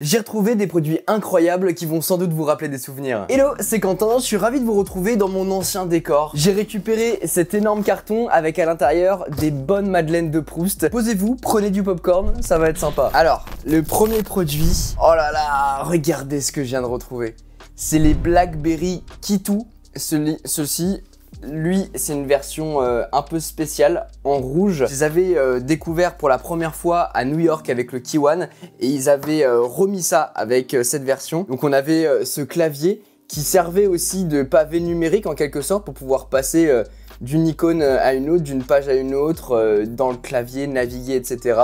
J'ai retrouvé des produits incroyables qui vont sans doute vous rappeler des souvenirs. Hello, c'est Quentin, je suis ravi de vous retrouver dans mon ancien décor. J'ai récupéré cet énorme carton avec à l'intérieur des bonnes madeleines de Proust. Posez-vous, prenez du popcorn, ça va être sympa. Alors, le premier produit, oh là là, regardez ce que je viens de retrouver. C'est les Blackberry Kitu. Ceci, lui, c'est une version un peu spéciale, en rouge. Je les avais découverts pour la première fois à New York avec le Kiwan et ils avaient remis ça avec cette version. Donc on avait ce clavier qui servait aussi de pavé numérique en quelque sorte pour pouvoir passer d'une icône à une autre, d'une page à une autre, dans le clavier, naviguer, etc.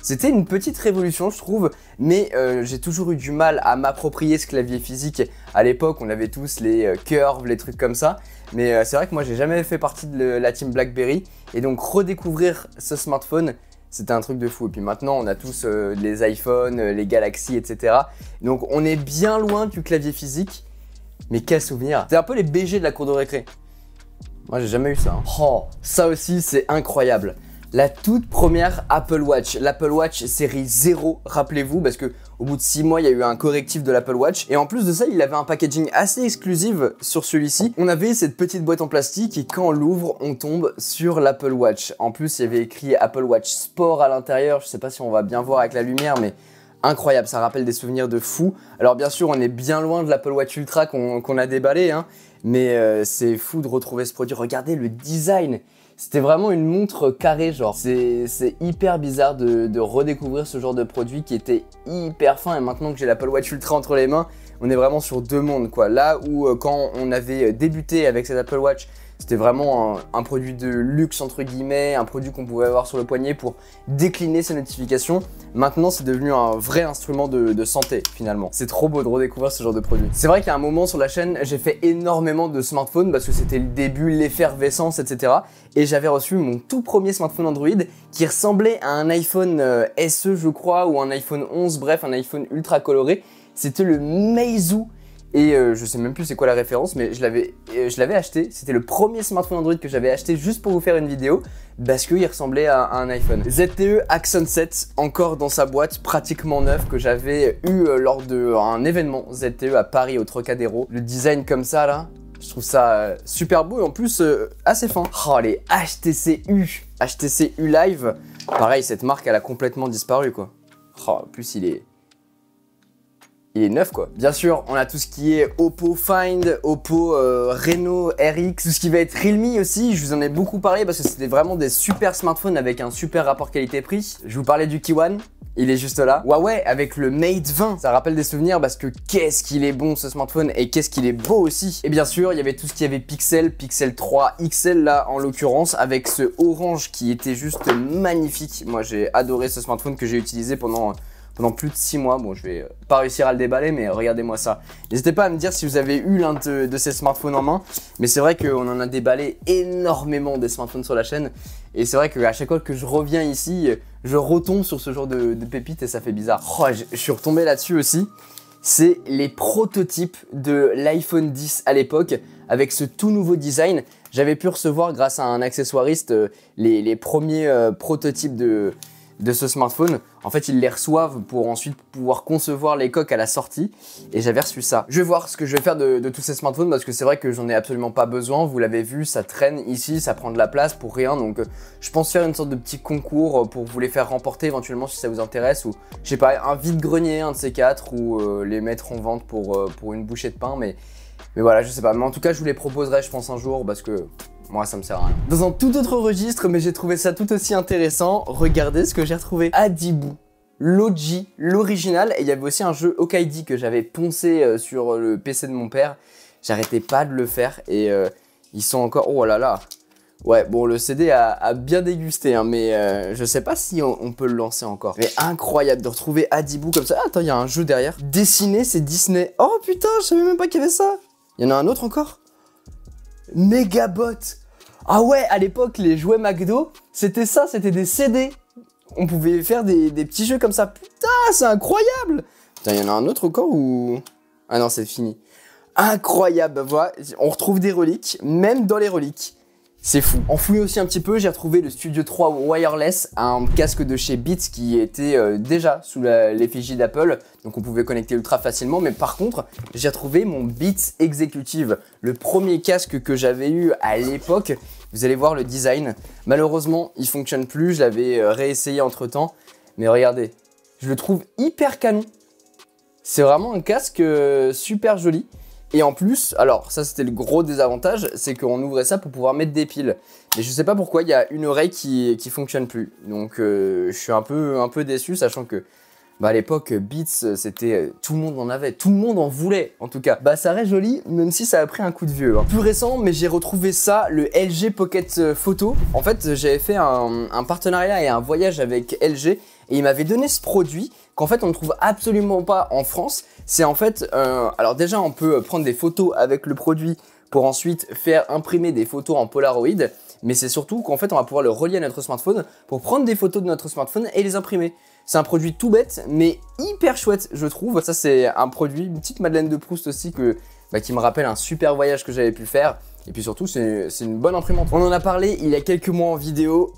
C'était une petite révolution, je trouve, mais j'ai toujours eu du mal à m'approprier ce clavier physique. À l'époque, on avait tous les curves, les trucs comme ça, mais c'est vrai que moi, j'ai jamais fait partie de la team BlackBerry, et donc redécouvrir ce smartphone, c'était un truc de fou. Et puis maintenant, on a tous les iPhones, les Galaxy, etc. Donc on est bien loin du clavier physique, mais quel souvenir. C'est un peu les BG de la cour de récré. Moi, j'ai jamais eu ça. Hein. Oh, ça aussi, c'est incroyable. La toute première Apple Watch, l'Apple Watch série 0, rappelez-vous, parce que au bout de 6 mois, il y a eu un correctif de l'Apple Watch. Et en plus de ça, il avait un packaging assez exclusif sur celui-ci. On avait cette petite boîte en plastique et quand on l'ouvre, on tombe sur l'Apple Watch. En plus, il y avait écrit Apple Watch Sport à l'intérieur. Je sais pas si on va bien voir avec la lumière, mais incroyable, ça rappelle des souvenirs de fou. Alors bien sûr, on est bien loin de l'Apple Watch Ultra qu'on a déballé, hein, mais c'est fou de retrouver ce produit. Regardez le design. C'était vraiment une montre carrée, genre. C'est hyper bizarre de redécouvrir ce genre de produit qui était hyper fin. Et maintenant que j'ai l'Apple Watch Ultra entre les mains, on est vraiment sur deux mondes, quoi. Là où quand on avait débuté avec cette Apple Watch, c'était vraiment un produit de luxe, entre guillemets, un produit qu'on pouvait avoir sur le poignet pour décliner ses notifications. Maintenant, c'est devenu un vrai instrument de santé, finalement. C'est trop beau de redécouvrir ce genre de produit. C'est vrai qu'à un moment sur la chaîne, j'ai fait énormément de smartphones parce que c'était le début, l'effervescence, etc. Et j'avais reçu mon tout premier smartphone Android qui ressemblait à un iPhone SE, je crois, ou un iPhone 11, bref, un iPhone ultra coloré. C'était le Meizu. Et je sais même plus c'est quoi la référence, mais je l'avais acheté. C'était le premier smartphone Android que j'avais acheté juste pour vous faire une vidéo parce qu'il ressemblait à un iPhone. ZTE Accent 7, encore dans sa boîte, pratiquement neuf, que j'avais eu lors d'un événement ZTE à Paris au Trocadéro. Le design comme ça là, je trouve ça super beau et en plus assez fin. Oh les HTC U Live. Pareil, cette marque elle a complètement disparu quoi. Oh, en plus il est neuf quoi. Bien sûr, on a tout ce qui est Oppo Find, Oppo Reno RX, tout ce qui va être Realme aussi. Je vous en ai beaucoup parlé parce que c'était vraiment des super smartphones avec un super rapport qualité-prix. Je vous parlais du Kiwan, il est juste là. Huawei avec le Mate 20, ça rappelle des souvenirs parce que qu'est-ce qu'il est bon ce smartphone et qu'est-ce qu'il est beau aussi. Et bien sûr, il y avait tout ce qui avait Pixel 3 XL là en l'occurrence avec ce orange qui était juste magnifique. Moi j'ai adoré ce smartphone que j'ai utilisé pendant plus de 6 mois. Bon, je vais pas réussir à le déballer, mais regardez-moi ça. N'hésitez pas à me dire si vous avez eu l'un de ces smartphones en main. Mais c'est vrai qu'on en a déballé énormément des smartphones sur la chaîne. Et c'est vrai qu'à chaque fois que je reviens ici, je retombe sur ce genre de pépites et ça fait bizarre. Oh, je suis retombé là-dessus aussi. C'est les prototypes de l'iPhone 10 à l'époque, avec ce tout nouveau design. J'avais pu recevoir, grâce à un accessoiriste, les premiers prototypes de ce smartphone. En fait, ils les reçoivent pour ensuite pouvoir concevoir les coques à la sortie et j'avais reçu ça. Je vais voir ce que je vais faire de tous ces smartphones parce que c'est vrai que j'en ai absolument pas besoin. Vous l'avez vu, ça traîne ici, ça prend de la place pour rien. Donc je pense faire une sorte de petit concours pour vous les faire remporter éventuellement si ça vous intéresse ou je sais pas, un vide-grenier, un de ces quatre ou les mettre en vente pour une bouchée de pain. Mais voilà, je sais pas. Mais en tout cas, je vous les proposerai je pense un jour parce que moi, ça me sert à rien. Dans un tout autre registre, mais j'ai trouvé ça tout aussi intéressant, regardez ce que j'ai retrouvé. Adibou, l'OG, l'original, et il y avait aussi un jeu Hokaidi que j'avais poncé sur le PC de mon père. J'arrêtais pas de le faire et ils sont encore... Oh là là. Ouais, bon, le CD a bien dégusté, hein, mais je sais pas si on peut le lancer encore. Mais incroyable de retrouver Adibou comme ça. Ah, attends, il y a un jeu derrière. Dessiné, c'est Disney. Oh putain, je savais même pas qu'il y avait ça. Il y en a un autre encore? Megabot. Ah ouais, à l'époque, les jouets McDo, c'était ça, c'était des CD. On pouvait faire des petits jeux comme ça. Putain, c'est incroyable. Putain, il y en a un autre encore ou... Ah non, c'est fini. Incroyable, voilà, on retrouve des reliques, même dans les reliques. C'est fou. En fouillant aussi un petit peu, j'ai retrouvé le Studio 3 Wireless, un casque de chez Beats qui était déjà sous l'effigie d'Apple, donc on pouvait connecter ultra facilement. Mais par contre, j'ai retrouvé mon Beats Executive, le premier casque que j'avais eu à l'époque. Vous allez voir le design. Malheureusement, il fonctionne plus. Je l'avais réessayé entre temps, mais regardez, je le trouve hyper canon. C'est vraiment un casque super joli. Et en plus, alors ça c'était le gros désavantage, c'est qu'on ouvrait ça pour pouvoir mettre des piles. Mais je sais pas pourquoi il y a une oreille qui fonctionne plus. Donc je suis un peu déçu, sachant que à l'époque Beats c'était tout le monde en avait, tout le monde en voulait en tout cas. Ça reste joli même si ça a pris un coup de vieux. Plus récent, mais j'ai retrouvé ça, le LG Pocket Photo. En fait j'avais fait un partenariat et un voyage avec LG et ils m'avaient donné ce produit qu'en fait on ne trouve absolument pas en France. C'est en fait, alors déjà on peut prendre des photos avec le produit pour ensuite faire imprimer des photos en Polaroid, mais c'est surtout qu'en fait on va pouvoir le relier à notre smartphone pour prendre des photos de notre smartphone et les imprimer. C'est un produit tout bête mais hyper chouette je trouve. Ça c'est un produit, une petite Madeleine de Proust aussi qui me rappelle un super voyage que j'avais pu faire. Et puis surtout c'est une bonne imprimante. On en a parlé il y a quelques mois en vidéo,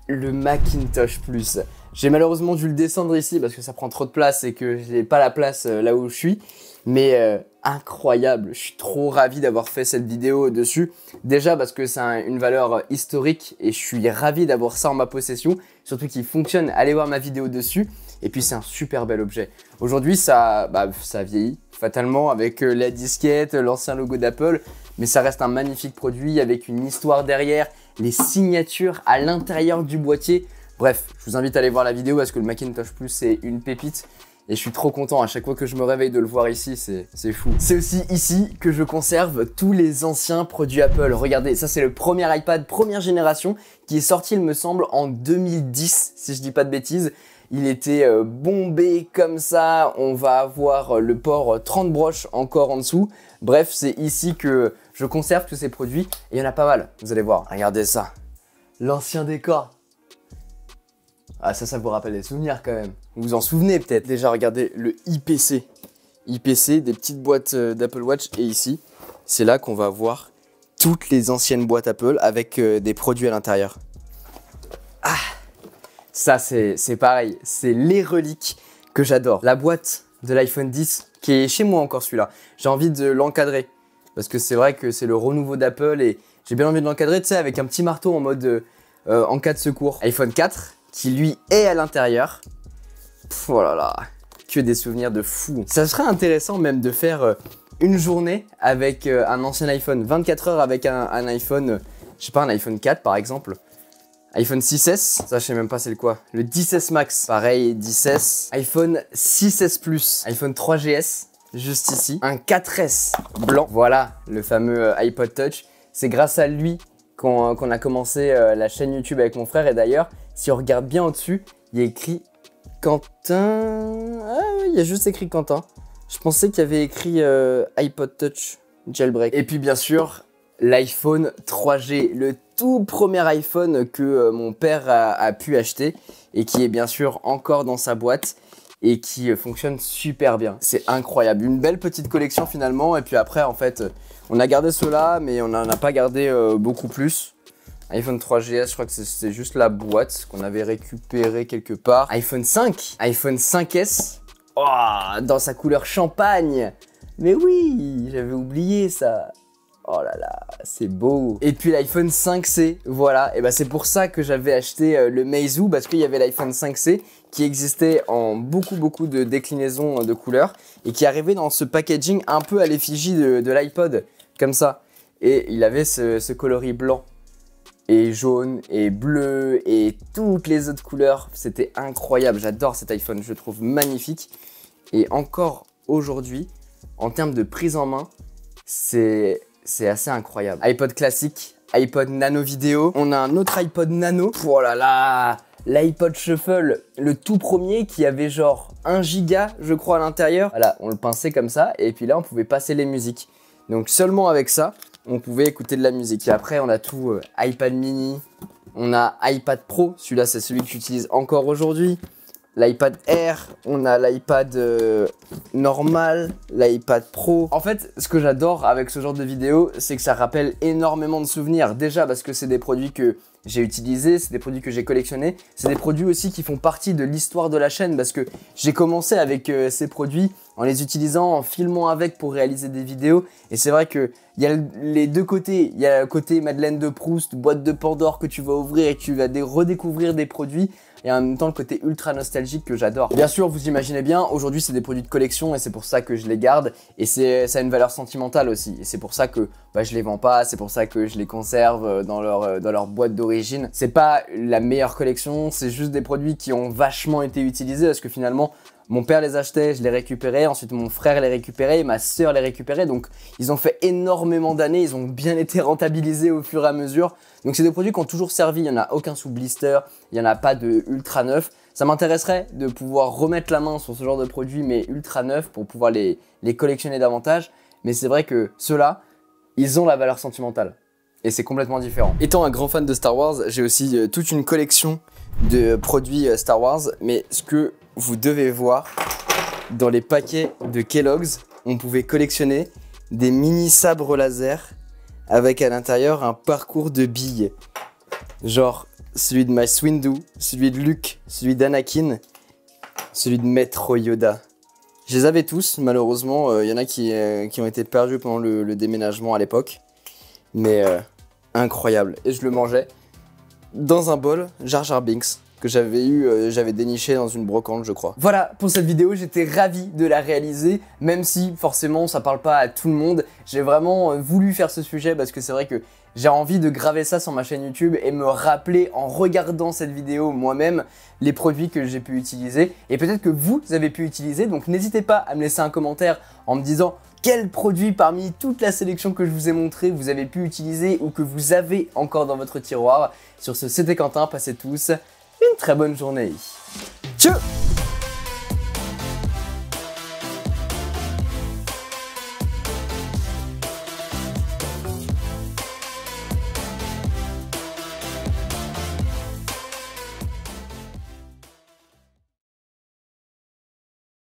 le Macintosh Plus. J'ai malheureusement dû le descendre ici parce que ça prend trop de place et que j'ai pas la place là où je suis. Mais incroyable, je suis trop ravi d'avoir fait cette vidéo dessus. Déjà parce que c'est une valeur historique et je suis ravi d'avoir ça en ma possession. Surtout qu'il fonctionne, allez voir ma vidéo dessus. Et puis c'est un super bel objet. Aujourd'hui ça vieillit fatalement avec la disquette, l'ancien logo d'Apple. Mais ça reste un magnifique produit avec une histoire derrière, les signatures à l'intérieur du boîtier. Bref, je vous invite à aller voir la vidéo parce que le Macintosh Plus c'est une pépite et je suis trop content à chaque fois que je me réveille de le voir ici, c'est fou. C'est aussi ici que je conserve tous les anciens produits Apple. Regardez, ça c'est le premier iPad première génération qui est sorti il me semble en 2010 si je dis pas de bêtises. Il était bombé comme ça, on va avoir le port 30 broches encore en dessous. Bref, c'est ici que je conserve tous ces produits et il y en a pas mal, vous allez voir. Regardez ça, l'ancien décor. Ah ça vous rappelle des souvenirs quand même. Vous vous en souvenez peut-être. Déjà regardez le IPC. IPC, des petites boîtes d'Apple Watch. Et ici, c'est là qu'on va voir toutes les anciennes boîtes Apple avec des produits à l'intérieur. Ah, ça c'est pareil. C'est les reliques que j'adore. La boîte de l'iPhone 10 qui est chez moi encore celui-là. J'ai envie de l'encadrer. Parce que c'est vrai que c'est le renouveau d'Apple et j'ai bien envie de l'encadrer, tu sais, avec un petit marteau en mode en cas de secours. iPhone 4. Qui lui est à l'intérieur. Oh là là, que des souvenirs de fou. Ça serait intéressant même de faire une journée avec un ancien iPhone, 24 heures avec un iPhone, je sais pas, un iPhone 4 par exemple. iPhone 6S, ça je sais même pas c'est quoi. Le 10S Max, pareil 10S. iPhone 6S Plus, iPhone 3GS, juste ici. Un 4S blanc, voilà le fameux iPod Touch. C'est grâce à lui qu'on a commencé la chaîne YouTube avec mon frère et d'ailleurs, si on regarde bien au-dessus, il y a écrit Quentin. Ah oui, il y a juste écrit Quentin. Je pensais qu'il y avait écrit iPod Touch Jailbreak. Et puis bien sûr, l'iPhone 3G, le tout premier iPhone que mon père a pu acheter et qui est bien sûr encore dans sa boîte et qui fonctionne super bien. C'est incroyable, une belle petite collection finalement. Et puis après, en fait, on a gardé ceux-là, mais on n'en a pas gardé beaucoup plus. iPhone 3GS, je crois que c'est juste la boîte qu'on avait récupérée quelque part. iPhone 5, iPhone 5S, oh, dans sa couleur champagne. Mais oui, j'avais oublié ça. Oh là là, c'est beau. Et puis l'iPhone 5C, voilà. Et bah c'est pour ça que j'avais acheté le Meizu parce qu'il y avait l'iPhone 5C qui existait en beaucoup de déclinaisons de couleurs et qui arrivait dans ce packaging un peu à l'effigie de l'iPod, comme ça. Et il avait ce coloris blanc. Et jaune, et bleu, et toutes les autres couleurs. C'était incroyable, j'adore cet iPhone, je le trouve magnifique. Et encore aujourd'hui, en termes de prise en main, c'est assez incroyable. iPod classique, iPod Nano vidéo. On a un autre iPod Nano. Oh là là, l'iPod Shuffle, le tout premier qui avait genre 1 giga, je crois, à l'intérieur. Voilà, on le pinçait comme ça, et puis là, on pouvait passer les musiques. Donc seulement avec ça, on pouvait écouter de la musique. Et après, on a tout iPad mini, on a iPad Pro, celui-là, c'est celui que j'utilise encore aujourd'hui. l'iPad Air, on a l'iPad normal, l'iPad Pro. En fait, ce que j'adore avec ce genre de vidéo, c'est que ça rappelle énormément de souvenirs. Déjà parce que c'est des produits que j'ai utilisés, c'est des produits que j'ai collectionnés, c'est des produits aussi qui font partie de l'histoire de la chaîne parce que j'ai commencé avec ces produits en les utilisant, en filmant avec pour réaliser des vidéos. Et c'est vrai qu'il y a les deux côtés. Il y a le côté Madeleine de Proust, boîte de Pandore que tu vas ouvrir et tu vas redécouvrir des produits. Et en même temps le côté ultra nostalgique que j'adore. Bien sûr, vous imaginez bien, aujourd'hui c'est des produits de collection et c'est pour ça que je les garde. Et ça a une valeur sentimentale aussi. Et c'est pour ça que je les vends pas, c'est pour ça que je les conserve dans leur boîte d'origine. C'est pas la meilleure collection, c'est juste des produits qui ont vachement été utilisés parce que finalement, mon père les achetait, je les récupérais, ensuite mon frère les récupérait et ma sœur les récupérait. Donc ils ont fait énormément d'années, ils ont bien été rentabilisés au fur et à mesure. Donc c'est des produits qui ont toujours servi, il n'y en a aucun sous blister, il n'y en a pas de ultra neuf. Ça m'intéresserait de pouvoir remettre la main sur ce genre de produits mais ultra neufs pour pouvoir les collectionner davantage. Mais c'est vrai que ceux-là, ils ont la valeur sentimentale et c'est complètement différent. Étant un grand fan de Star Wars, j'ai aussi toute une collection de produits Star Wars, mais ce que vous devez voir, dans les paquets de Kellogg's, on pouvait collectionner des mini sabres laser avec à l'intérieur un parcours de billes. Genre celui de Mace Windu, celui de Luke, celui d'Anakin, celui de Maître Yoda. Je les avais tous, malheureusement, il y en a qui ont été perdus pendant le déménagement à l'époque. Mais incroyable. Et je le mangeais dans un bol Jar Jar Binks que j'avais déniché dans une brocante, je crois. Voilà pour cette vidéo, j'étais ravi de la réaliser, même si forcément ça parle pas à tout le monde. J'ai vraiment voulu faire ce sujet parce que c'est vrai que j'ai envie de graver ça sur ma chaîne YouTube et me rappeler en regardant cette vidéo moi-même les produits que j'ai pu utiliser et peut-être que vous avez pu utiliser. Donc n'hésitez pas à me laisser un commentaire en me disant quel produit parmi toute la sélection que je vous ai montré vous avez pu utiliser ou que vous avez encore dans votre tiroir. Sur ce, c'était Quentin, passez tous une très bonne journée. Tchau!